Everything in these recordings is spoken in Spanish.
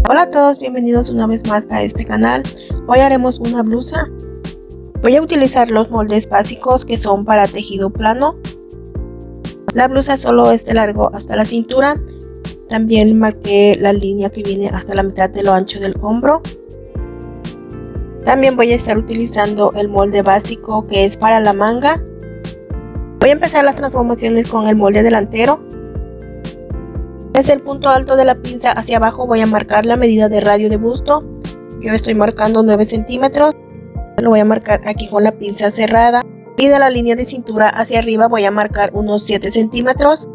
Hola a todos, bienvenidos una vez más a este canal. Hoy haremos una blusa. Voy a utilizar los moldes básicos que son para tejido plano. La blusa solo es de largo hasta la cintura. También marqué la línea que viene hasta la mitad de lo ancho del hombro. También voy a estar utilizando el molde básico que es para la manga. Voy a empezar las transformaciones con el molde delantero. Desde el punto alto de la pinza hacia abajo voy a marcar la medida de radio de busto. Yo estoy marcando 9 centímetros. Lo voy a marcar aquí con la pinza cerrada. Y de la línea de cintura hacia arriba voy a marcar unos 7 centímetros.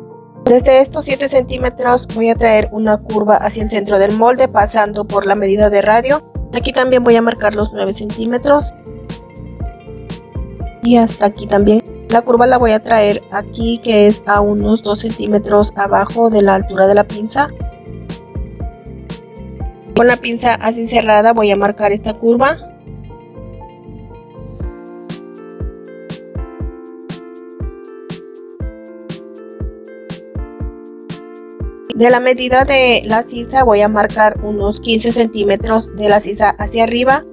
Desde estos 7 centímetros voy a traer una curva hacia el centro del molde pasando por la medida de radio. Aquí también voy a marcar los 9 centímetros. Y hasta aquí también. La curva la voy a traer aquí, que es a unos 2 centímetros abajo de la altura de la pinza. Con la pinza así cerrada voy a marcar esta curva. De la medida de la sisa voy a marcar unos 15 centímetros de la sisa hacia arriba.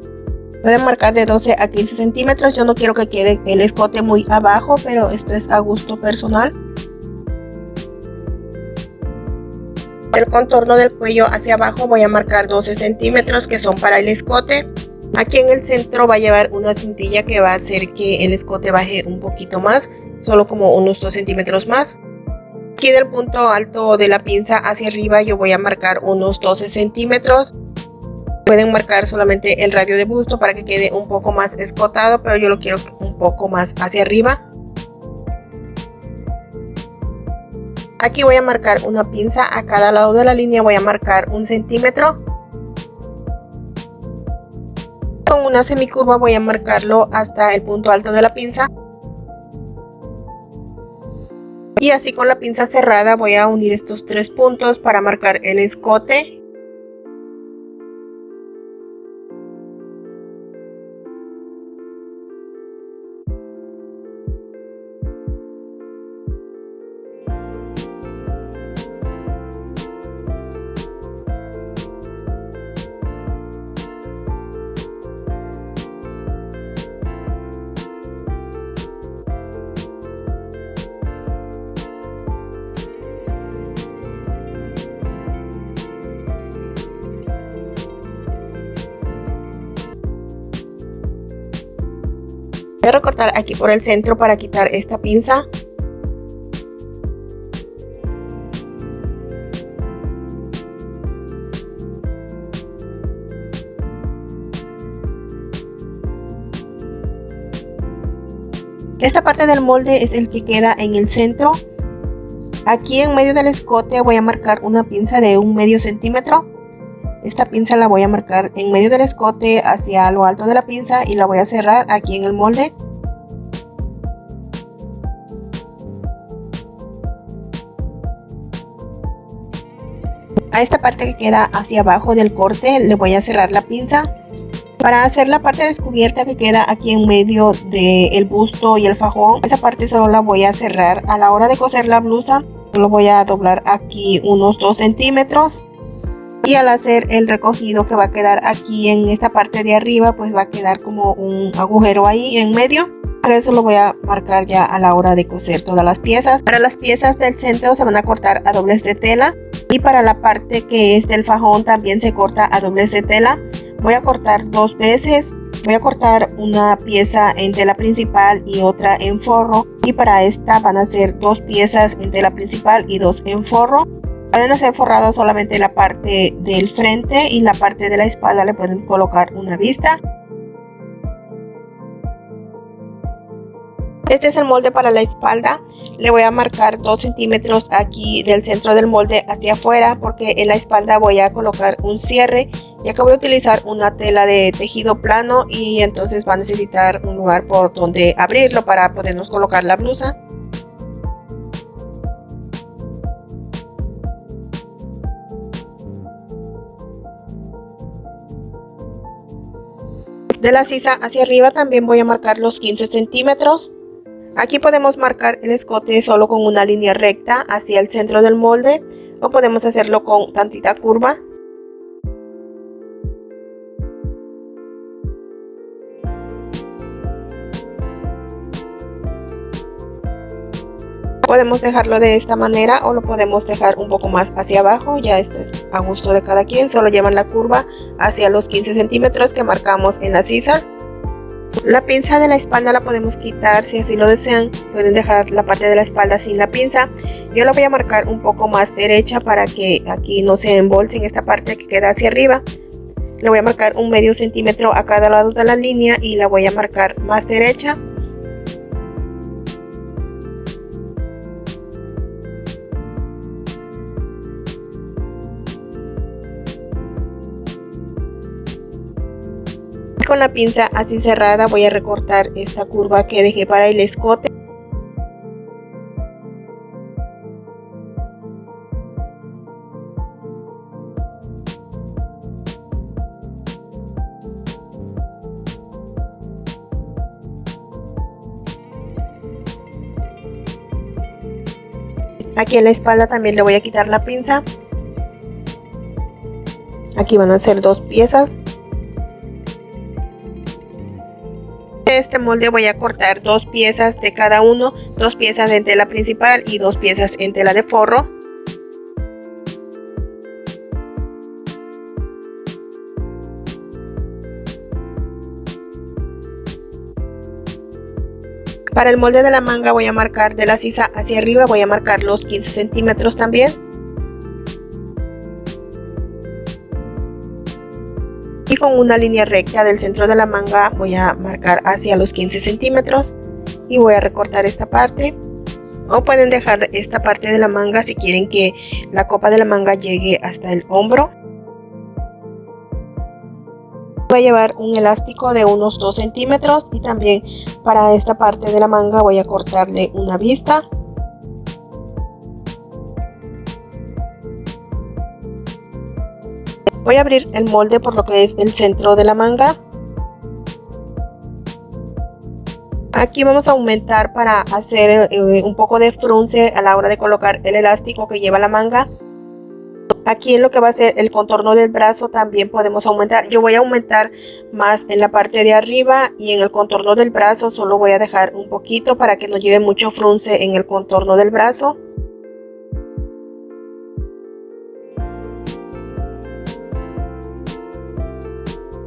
Pueden marcar de 12 a 15 centímetros. Yo no quiero que quede el escote muy abajo, pero esto es a gusto personal. El contorno del cuello hacia abajo voy a marcar 12 centímetros que son para el escote. Aquí en el centro va a llevar una cintilla que va a hacer que el escote baje un poquito más, solo como unos 2 centímetros más. Aquí del punto alto de la pinza hacia arriba yo voy a marcar unos 12 centímetros. Pueden marcar solamente el radio de busto para que quede un poco más escotado, pero yo lo quiero un poco más hacia arriba. Aquí voy a marcar una pinza, a cada lado de la línea voy a marcar 1 centímetro. Con una semicurva voy a marcarlo hasta el punto alto de la pinza. Y así con la pinza cerrada voy a unir estos 3 puntos para marcar el escote. Voy a recortar aquí por el centro para quitar esta pinza. Esta parte del molde es el que queda en el centro. Aquí en medio del escote voy a marcar una pinza de 1/2 centímetro. Esta pinza la voy a marcar en medio del escote hacia lo alto de la pinza y la voy a cerrar aquí en el molde. A esta parte que queda hacia abajo del corte le voy a cerrar la pinza. Para hacer la parte descubierta que queda aquí en medio del busto y el fajón, esa parte solo la voy a cerrar. A la hora de coser la blusa, lo voy a doblar aquí unos 2 centímetros. Y al hacer el recogido que va a quedar aquí en esta parte de arriba, pues va a quedar como un agujero ahí en medio. Por eso lo voy a marcar ya a la hora de coser todas las piezas. Para las piezas del centro se van a cortar a doblez de tela. Y para la parte que es del fajón también se corta a doblez de tela. Voy a cortar 2 veces. Voy a cortar una pieza en tela principal y otra en forro. Y para esta van a ser 2 piezas en tela principal y 2 en forro. Pueden hacer forrado solamente la parte del frente y la parte de la espalda le pueden colocar una vista. Este es el molde para la espalda. Le voy a marcar 2 centímetros aquí del centro del molde hacia afuera porque en la espalda voy a colocar un cierre, ya que voy a utilizar una tela de tejido plano y entonces va a necesitar un lugar por donde abrirlo para podernos colocar la blusa. De la sisa hacia arriba también voy a marcar los 15 centímetros. Aquí podemos marcar el escote solo con una línea recta hacia el centro del molde o podemos hacerlo con tantita curva. Podemos dejarlo de esta manera o lo podemos dejar un poco más hacia abajo, ya esto es a gusto de cada quien. Solo llevan la curva hacia los 15 centímetros que marcamos en la sisa. La pinza de la espalda la podemos quitar si así lo desean. Pueden dejar la parte de la espalda sin la pinza. Yo la voy a marcar un poco más derecha para que aquí no se embolse en esta parte que queda hacia arriba. Le voy a marcar un medio centímetro a cada lado de la línea y la voy a marcar más derecha. Con la pinza así cerrada voy a recortar esta curva que dejé para el escote. Aquí en la espalda también le voy a quitar la pinza. Aquí van a ser dos piezas. De este molde voy a cortar dos piezas de cada uno, dos piezas en tela principal y dos piezas en tela de forro. Para el molde de la manga voy a marcar de la sisa hacia arriba, voy a marcar los 15 centímetros también. Y con una línea recta del centro de la manga voy a marcar hacia los 15 centímetros y voy a recortar esta parte. O pueden dejar esta parte de la manga si quieren que la copa de la manga llegue hasta el hombro. Voy a llevar un elástico de unos 2 centímetros y también para esta parte de la manga voy a cortarle una vista. Voy a abrir el molde por lo que es el centro de la manga. Aquí vamos a aumentar para hacer un poco de frunce a la hora de colocar el elástico que lleva la manga. Aquí en lo que va a ser el contorno del brazo también podemos aumentar. Yo voy a aumentar más en la parte de arriba y en el contorno del brazo solo voy a dejar un poquito para que no lleve mucho frunce en el contorno del brazo.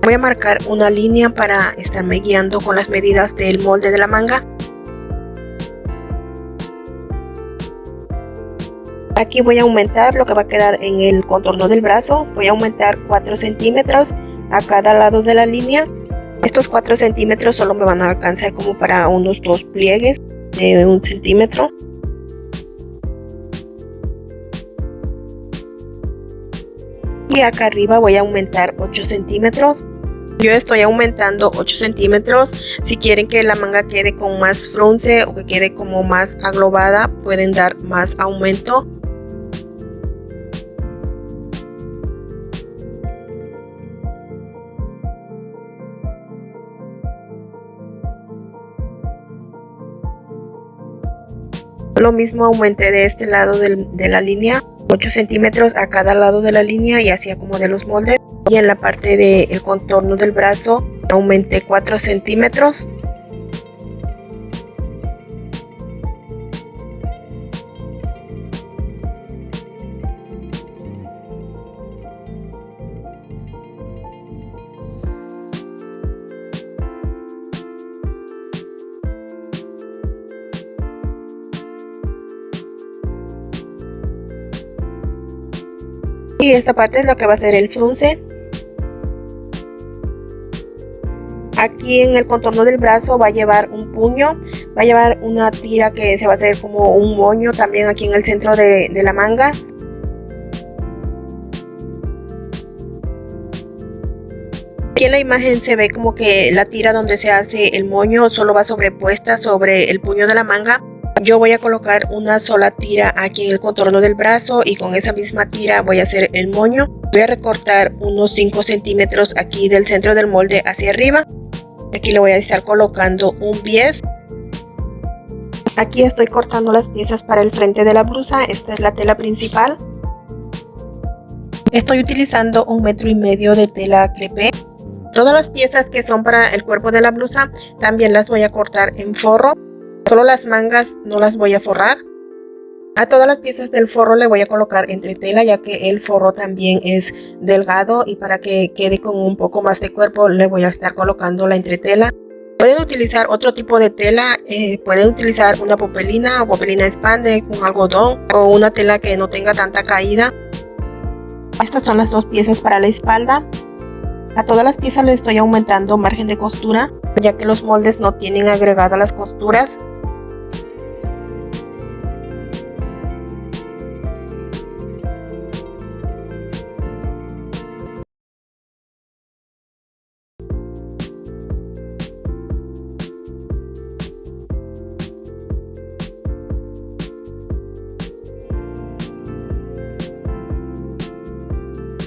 Voy a marcar una línea para estarme guiando con las medidas del molde de la manga. Aquí voy a aumentar lo que va a quedar en el contorno del brazo. Voy a aumentar 4 centímetros a cada lado de la línea. Estos 4 centímetros solo me van a alcanzar como para unos 2 pliegues de 1 centímetro. Y acá arriba voy a aumentar 8 centímetros. Yo estoy aumentando 8 centímetros. Si quieren que la manga quede con más frunce o que quede como más aglobada, pueden dar más aumento. Lo mismo aumenté de este lado de la línea, 8 centímetros a cada lado de la línea y así acomodé los moldes. Y en la parte del contorno del brazo aumenté 4 centímetros. Y esta parte es lo que va a ser el frunce. Aquí en el contorno del brazo va a llevar un puño, va a llevar una tira que se va a hacer como un moño también aquí en el centro de la manga. Aquí en la imagen se ve como que la tira donde se hace el moño solo va sobrepuesta sobre el puño de la manga. Yo voy a colocar una sola tira aquí en el contorno del brazo y con esa misma tira voy a hacer el moño. Voy a recortar unos 5 centímetros aquí del centro del molde hacia arriba. Aquí le voy a estar colocando un bies. Aquí estoy cortando las piezas para el frente de la blusa. Esta es la tela principal. Estoy utilizando 1,5 metros de tela crepé. Todas las piezas que son para el cuerpo de la blusa también las voy a cortar en forro. Solo las mangas no las voy a forrar. A todas las piezas del forro le voy a colocar entretela, ya que el forro también es delgado, y para que quede con un poco más de cuerpo le voy a estar colocando la entretela. Pueden utilizar otro tipo de tela, pueden utilizar una popelina o popelina spandex, un algodón o una tela que no tenga tanta caída. Estas son las dos piezas para la espalda. A todas las piezas les estoy aumentando margen de costura, ya que los moldes no tienen agregado las costuras.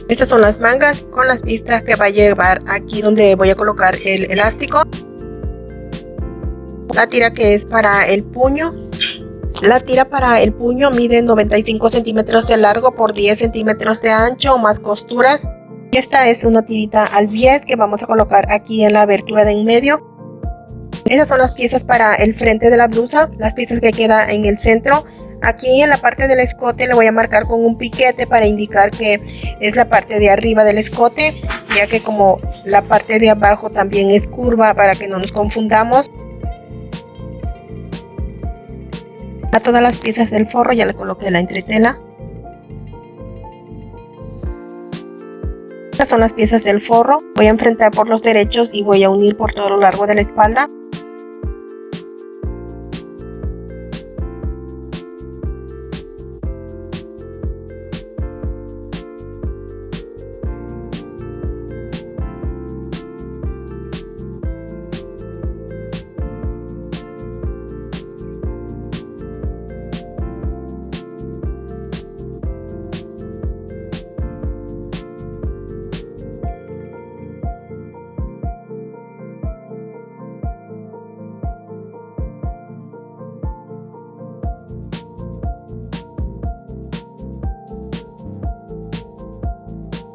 Estas son las mangas con las vistas que va a llevar aquí donde voy a colocar el elástico. La tira que es para el puño. La tira para el puño mide 95 centímetros de largo por 10 centímetros de ancho, más costuras. Y esta es una tirita al bies que vamos a colocar aquí en la abertura de en medio. Esas son las piezas para el frente de la blusa, las piezas que quedan en el centro. Aquí en la parte del escote le voy a marcar con un piquete para indicar que es la parte de arriba del escote, ya que como la parte de abajo también es curva, para que no nos confundamos. A todas las piezas del forro ya le coloqué la entretela. Estas son las piezas del forro. Voy a enfrentar por los derechos y voy a unir por todo lo largo de la espalda.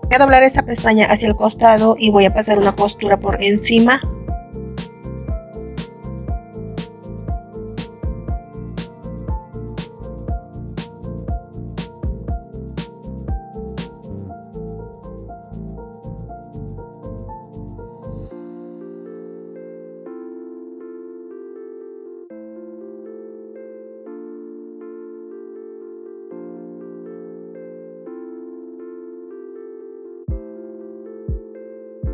Voy a doblar esta pestaña hacia el costado y voy a pasar una costura por encima.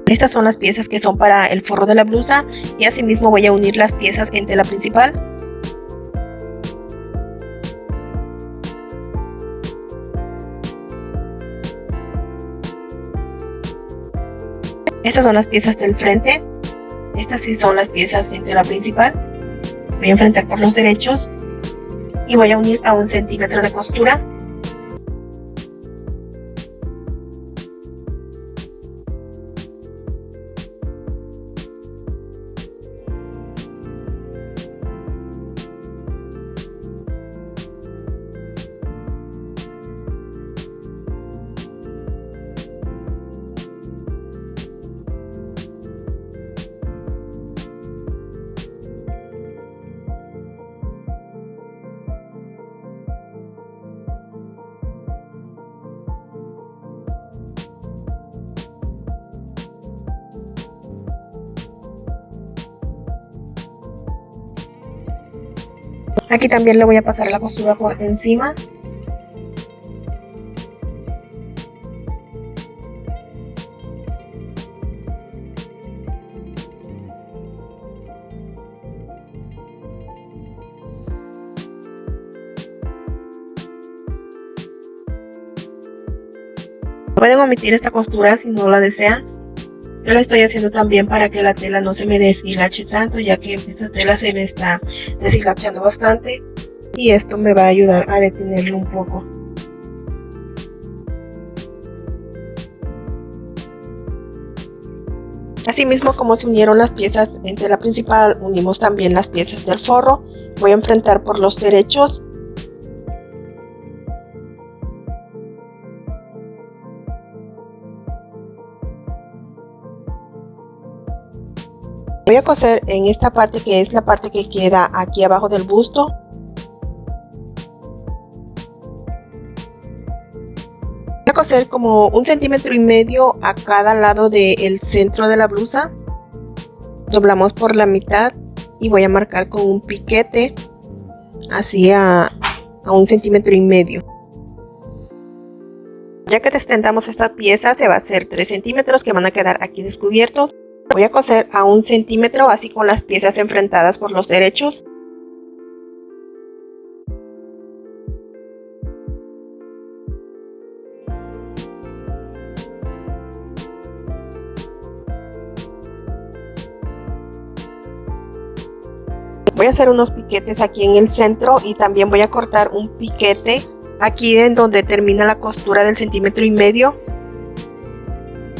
Estas son las piezas que son para el forro de la blusa, y asimismo voy a unir las piezas en tela principal. Estas son las piezas del frente. Estas sí son las piezas en tela principal. Voy a enfrentar por los derechos y voy a unir a 1 centímetro de costura. Aquí también le voy a pasar la costura por encima. Pueden omitir esta costura si no la desean. Yo la estoy haciendo también para que la tela no se me deshilache tanto, ya que esta tela se me está deshilachando bastante, y esto me va a ayudar a detenerlo un poco. Asimismo, como se unieron las piezas en tela principal, unimos también las piezas del forro. Voy a enfrentar por los derechos. Voy a coser en esta parte, que es la parte que queda aquí abajo del busto. Voy a coser como 1,5 centímetros a cada lado del centro de la blusa. Doblamos por la mitad y voy a marcar con un piquete así a 1,5 centímetros. Ya que extendamos esta pieza, se va a hacer 3 centímetros que van a quedar aquí descubiertos. Voy a coser a 1 centímetro, así con las piezas enfrentadas por los derechos. Voy a hacer unos piquetes aquí en el centro y también voy a cortar un piquete aquí en donde termina la costura del 1,5 centímetros.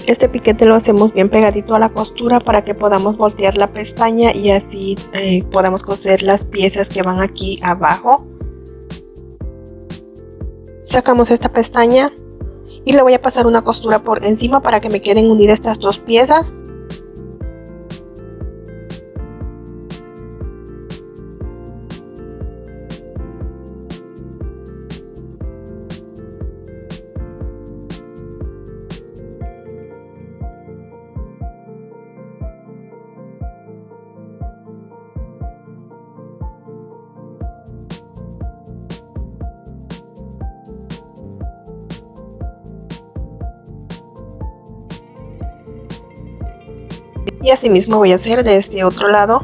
Este piquete lo hacemos bien pegadito a la costura para que podamos voltear la pestaña y así podamos coser las piezas que van aquí abajo. Sacamos esta pestaña y le voy a pasar una costura por encima para que me queden unidas estas dos piezas. Y así mismo voy a hacer de este otro lado.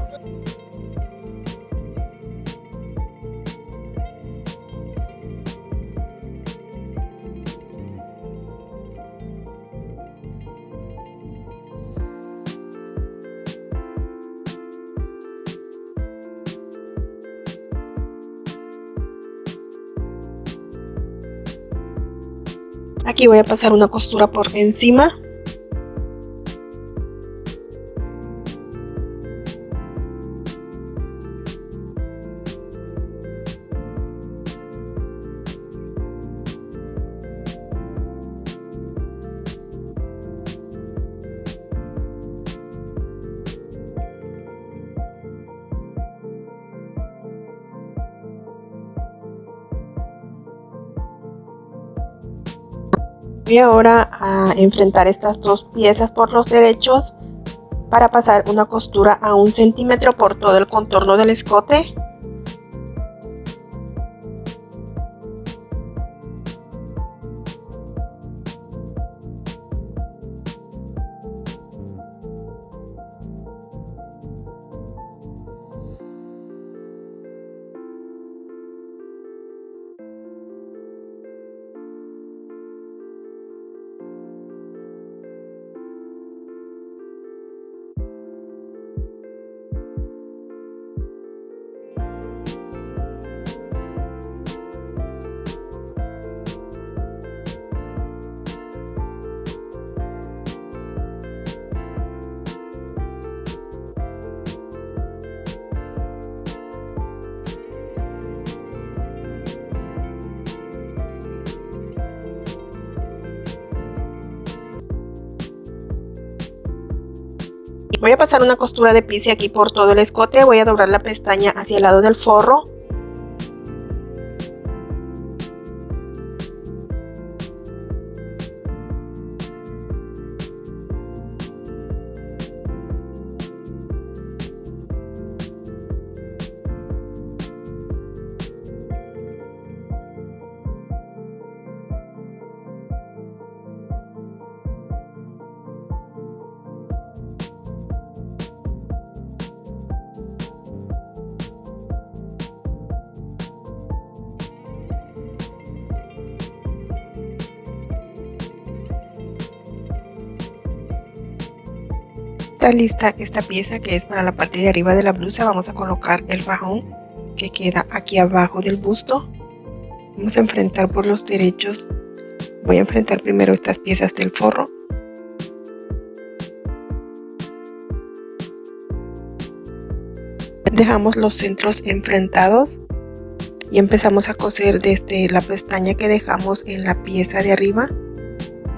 Aquí voy a pasar una costura por encima. Voy ahora a enfrentar estas dos piezas por los derechos para pasar una costura a 1 centímetro por todo el contorno del escote. Voy a pasar una costura de pise aquí por todo el escote. Voy a doblar la pestaña hacia el lado del forro. Está lista esta pieza que es para la parte de arriba de la blusa. Vamos a colocar el fajón que queda aquí abajo del busto. Vamos a enfrentar por los derechos. Voy a enfrentar primero estas piezas del forro. Dejamos los centros enfrentados y empezamos a coser desde la pestaña que dejamos en la pieza de arriba.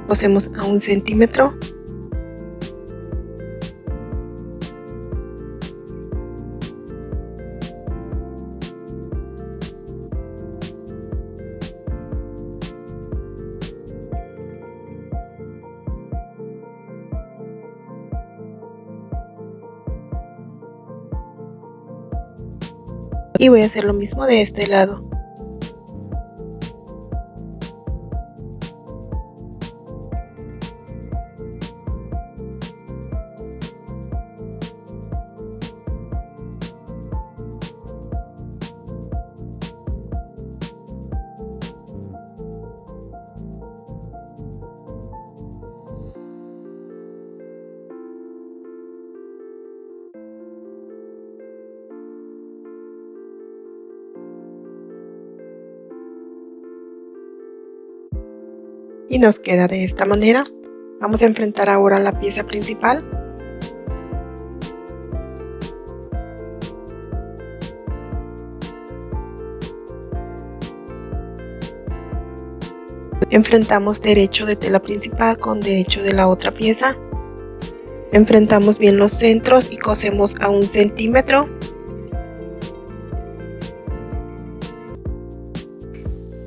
Cosemos a 1 centímetro. Y voy a hacer lo mismo de este lado. Y nos queda de esta manera. Vamos a enfrentar ahora la pieza principal. Enfrentamos derecho de tela principal con derecho de la otra pieza. Enfrentamos bien los centros y cosemos a 1 centímetro.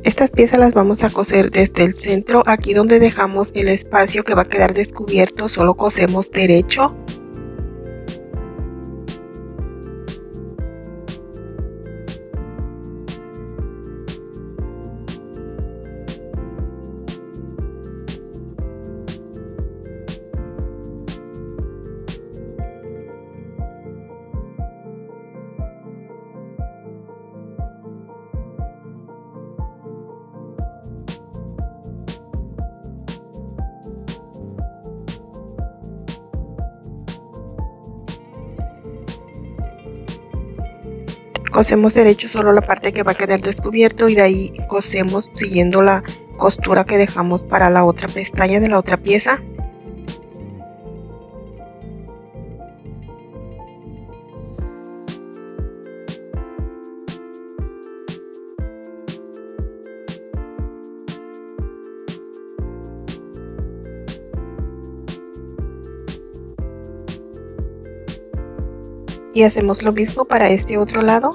Estas piezas las vamos a coser desde el centro, aquí donde dejamos el espacio que va a quedar descubierto, solo cosemos derecho. Cosemos derecho solo la parte que va a quedar descubierto y de ahí cosemos siguiendo la costura que dejamos para la otra pestaña de la otra pieza. Y hacemos lo mismo para este otro lado.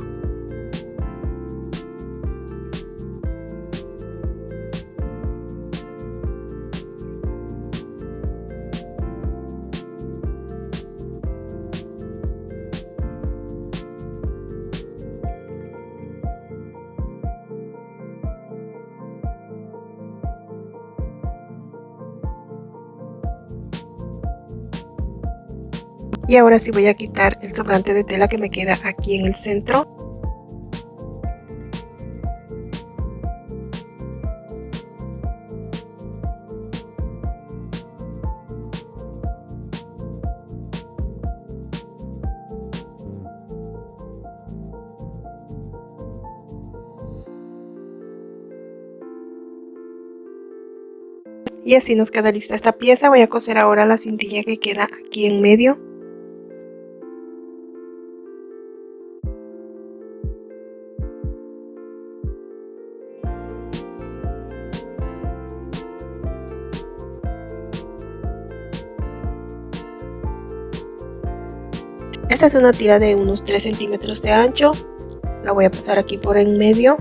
Y ahora sí voy a quitar el sobrante de tela que me queda aquí en el centro. Y así nos queda lista esta pieza. Voy a coser ahora la cintilla que queda aquí en medio. Esta es una tira de unos 3 centímetros de ancho. La voy a pasar aquí por en medio.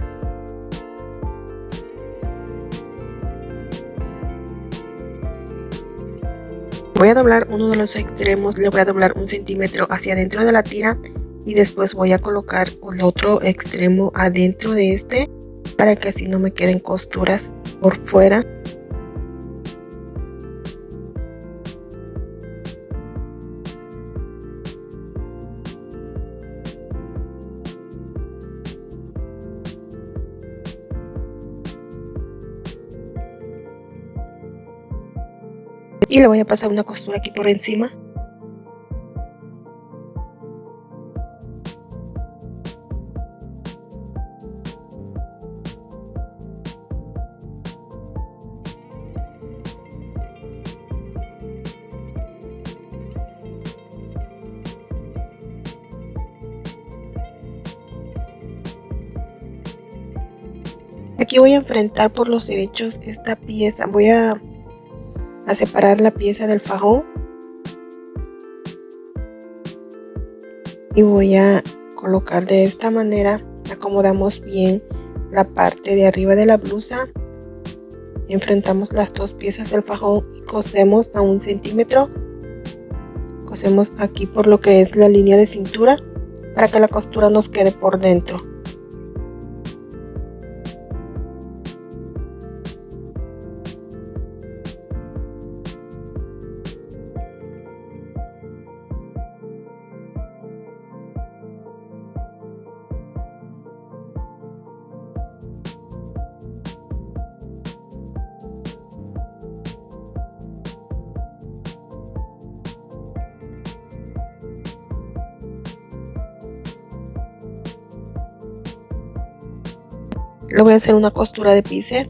Voy a doblar uno de los extremos, le voy a doblar 1 centímetro hacia adentro de la tira y después voy a colocar el otro extremo adentro de este para que así no me queden costuras por fuera. Y le voy a pasar una costura aquí por encima. Aquí voy a enfrentar por los derechos esta pieza. Voy a separar la pieza del fajón y voy a colocar de esta manera. Acomodamos bien la parte de arriba de la blusa, enfrentamos las dos piezas del fajón y cosemos a 1 centímetro. Cosemos aquí por lo que es la línea de cintura para que la costura nos quede por dentro. Le voy a hacer una costura de pise.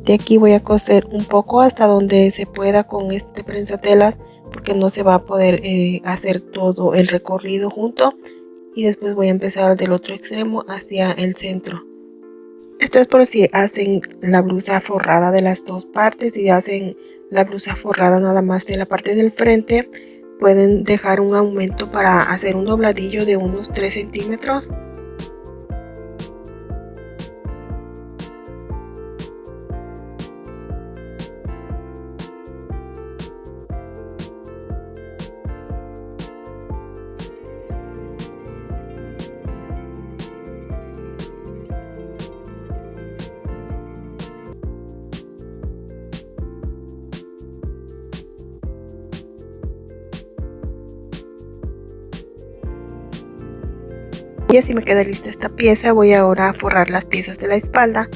De aquí voy a coser un poco hasta donde se pueda con este prensatelas, porque no se va a poder hacer todo el recorrido junto. Y después voy a empezar del otro extremo hacia el centro. Esto es por si hacen la blusa forrada de las dos partes. Si hacen la blusa forrada nada más de la parte del frente, pueden dejar un aumento para hacer un dobladillo de unos 3 centímetros. Y así me queda lista esta pieza. Voy ahora a forrar las piezas de la espalda.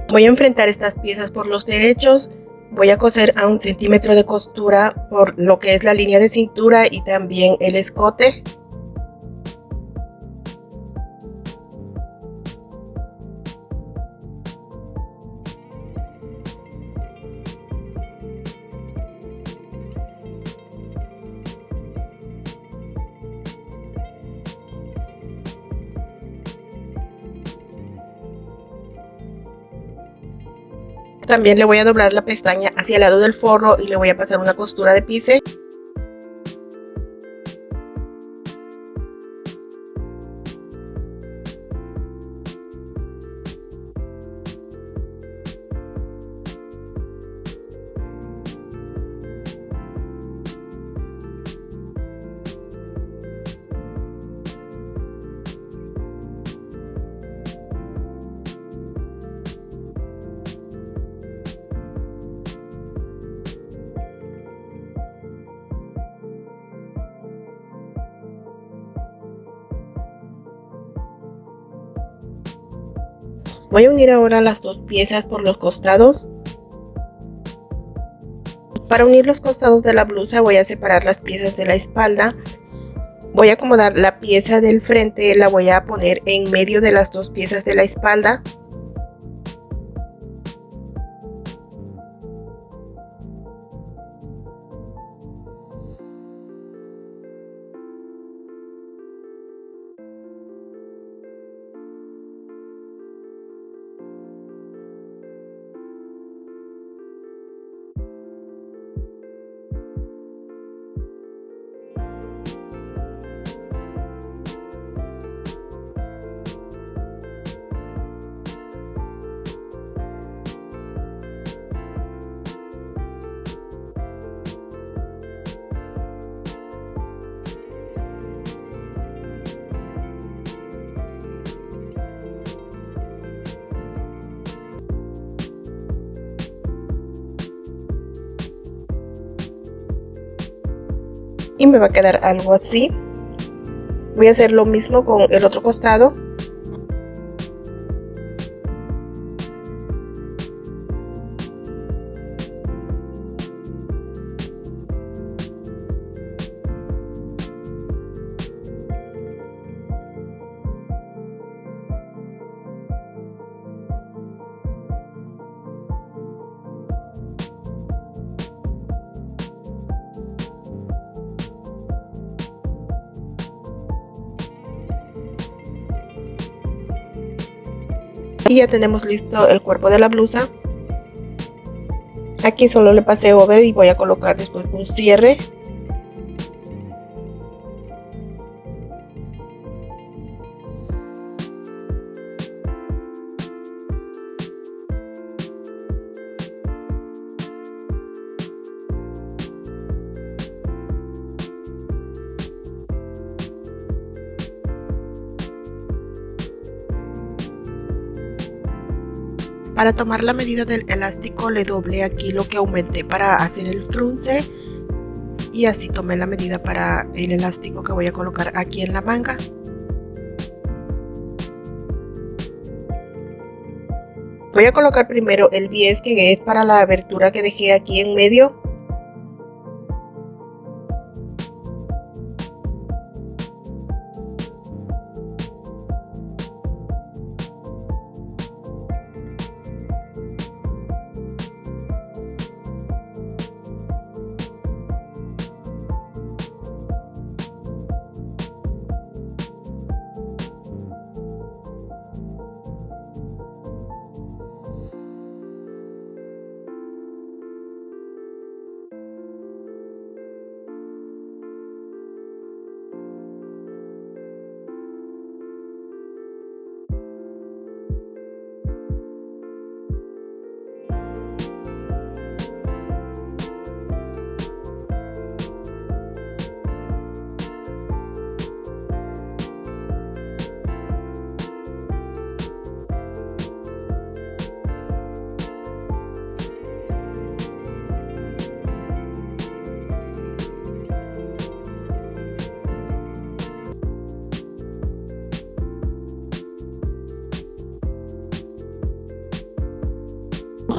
Voy a enfrentar estas piezas por los derechos. Voy a coser a 1 centímetro de costura por lo que es la línea de cintura y también el escote. También le voy a doblar la pestaña hacia el lado del forro y le voy a pasar una costura de pise. Voy a unir ahora las dos piezas por los costados. Para unir los costados de la blusa voy a separar las piezas de la espalda. Voy a acomodar la pieza del frente, la voy a poner en medio de las dos piezas de la espalda. Y me va a quedar algo así. Voy a hacer lo mismo con el otro costado. Y ya tenemos listo el cuerpo de la blusa. Aquí solo le pasé over y voy a colocar después un cierre. Para tomar la medida del elástico le doblé aquí lo que aumenté para hacer el frunce y así tomé la medida para el elástico que voy a colocar aquí en la manga. Voy a colocar primero el bies, que es para la abertura que dejé aquí en medio.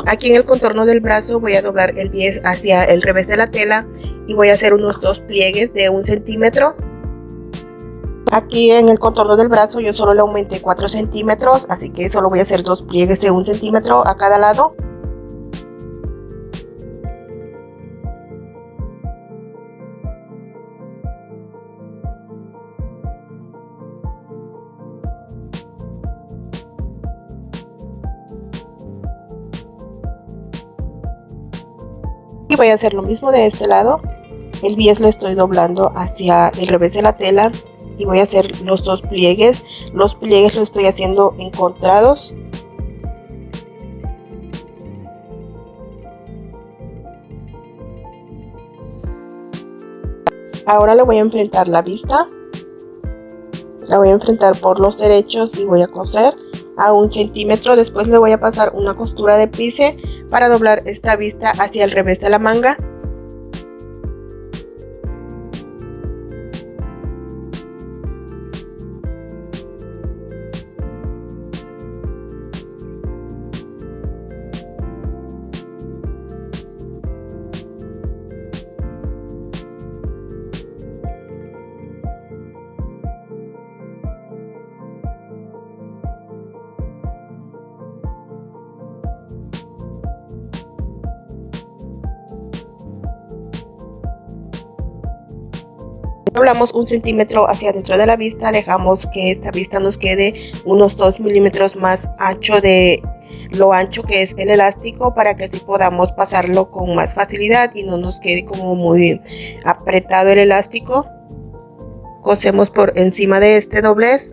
Aquí en el contorno del brazo voy a doblar el bies hacia el revés de la tela y voy a hacer unos 2 pliegues de 1 centímetro. Aquí en el contorno del brazo yo solo le aumenté 4 centímetros, así que solo voy a hacer 2 pliegues de 1 centímetro a cada lado. Y voy a hacer lo mismo de este lado. El bies lo estoy doblando hacia el revés de la tela y voy a hacer los 2 pliegues. Los pliegues los estoy haciendo encontrados. Ahora le voy a enfrentar la vista. La voy a enfrentar por los derechos y voy a coser a 1 centímetro. Después le voy a pasar una costura de pise para doblar esta vista hacia el revés de la manga. Doblamos 1 centímetro hacia adentro de la vista, dejamos que esta vista nos quede unos 2 milímetros más ancho de lo ancho que es el elástico, para que así podamos pasarlo con más facilidad y no nos quede como muy apretado el elástico. Cosemos por encima de este doblez.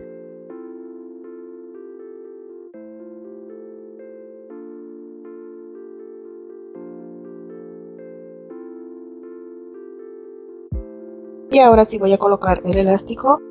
Y ahora sí voy a colocar el elástico.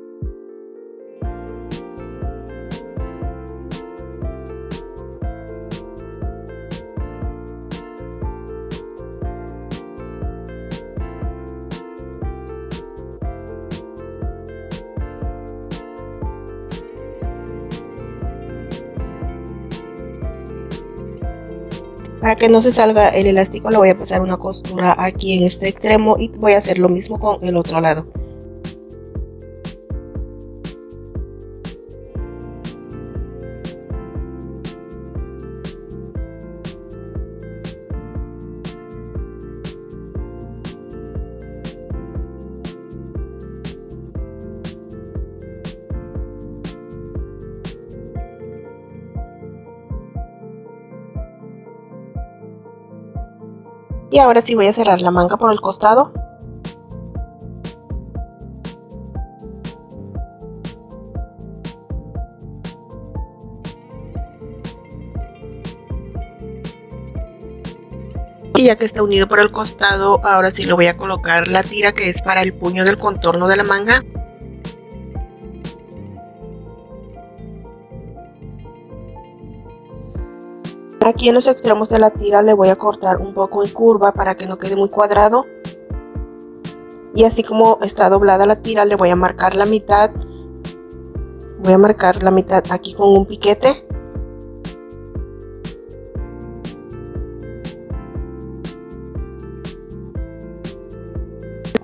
Para que no se salga el elástico le voy a pasar una costura aquí en este extremo y voy a hacer lo mismo con el otro lado. Y ahora sí voy a cerrar la manga por el costado. Y ya que está unido por el costado, ahora sí le voy a colocar la tira que es para el puño del contorno de la manga. Aquí en los extremos de la tira le voy a cortar un poco en curva para que no quede muy cuadrado. Y así como está doblada la tira, le voy a marcar la mitad. Voy a marcar la mitad aquí con un piquete.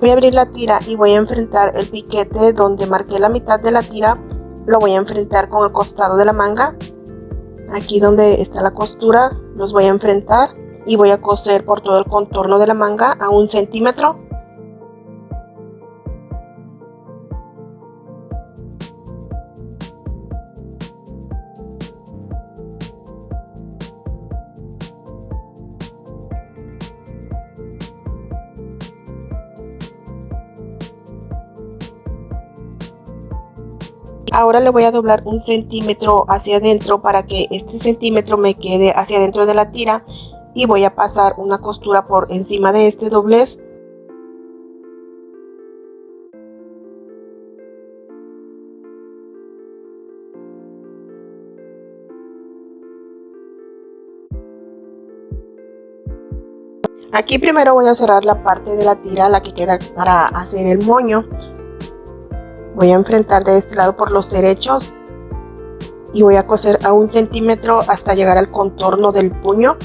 Voy a abrir la tira y voy a enfrentar el piquete donde marqué la mitad de la tira. Lo voy a enfrentar con el costado de la manga. Aquí donde está la costura los voy a enfrentar y voy a coser por todo el contorno de la manga a 1 centímetro. Ahora le voy a doblar 1 centímetro hacia adentro para que este centímetro me quede hacia adentro de la tira y voy a pasar una costura por encima de este doblez. Aquí primero voy a cerrar la parte de la tira, la que queda para hacer el moño. Voy a enfrentar de este lado por los derechos y voy a coser a 1 centímetro hasta llegar al contorno del puño.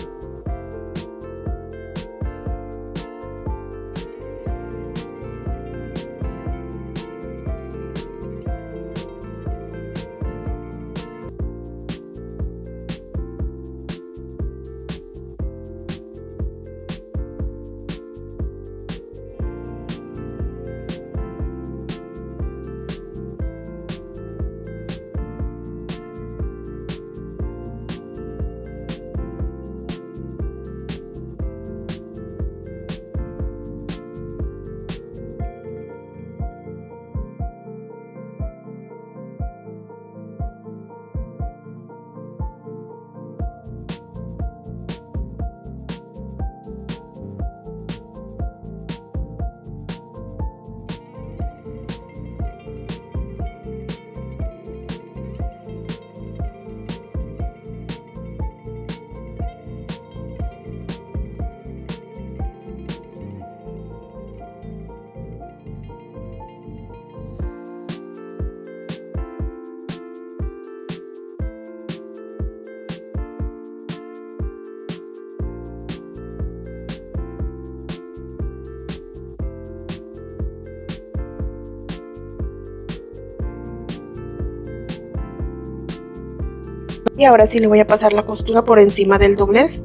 Y ahora sí le voy a pasar la costura por encima del doblez.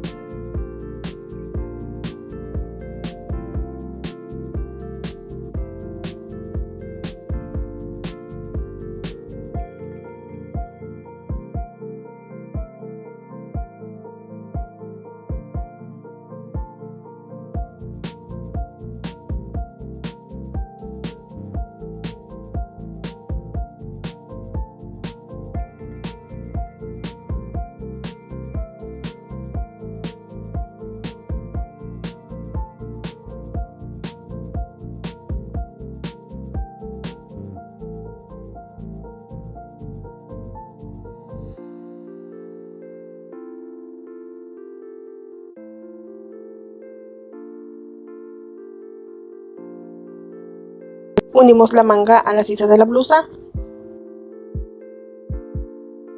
Unimos la manga a la sisa de la blusa.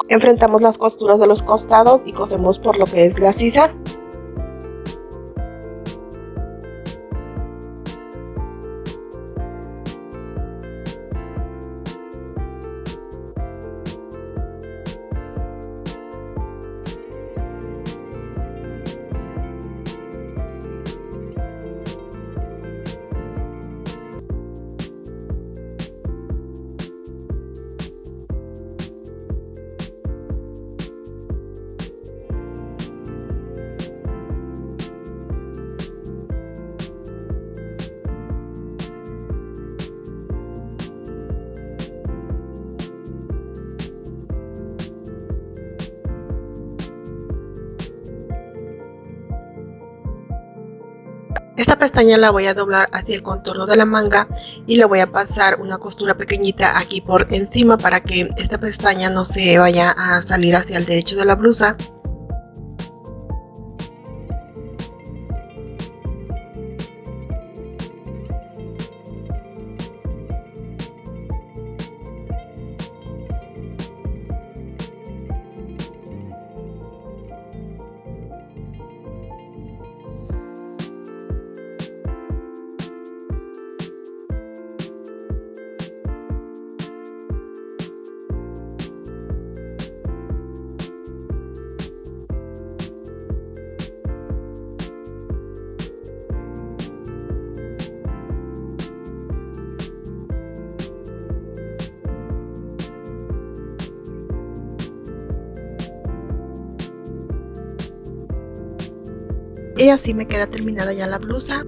Enfrentamos las costuras de los costados y cosemos por lo que es la sisa. Esta pestaña la voy a doblar hacia el contorno de la manga y le voy a pasar una costura pequeñita aquí por encima para que esta pestaña no se vaya a salir hacia el derecho de la blusa. Y así me queda terminada ya la blusa.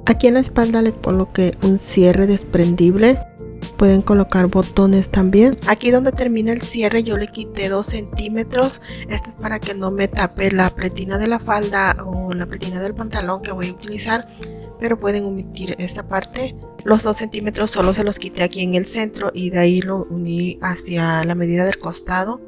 Aquí en la espalda le coloqué un cierre desprendible. Pueden colocar botones también. Aquí donde termina el cierre yo le quité 2 centímetros. Esto es para que no me tape la pretina de la falda o la pretina del pantalón que voy a utilizar. Pero pueden omitir esta parte. Los 2 centímetros solo se los quité aquí en el centro y de ahí lo uní hacia la medida del costado.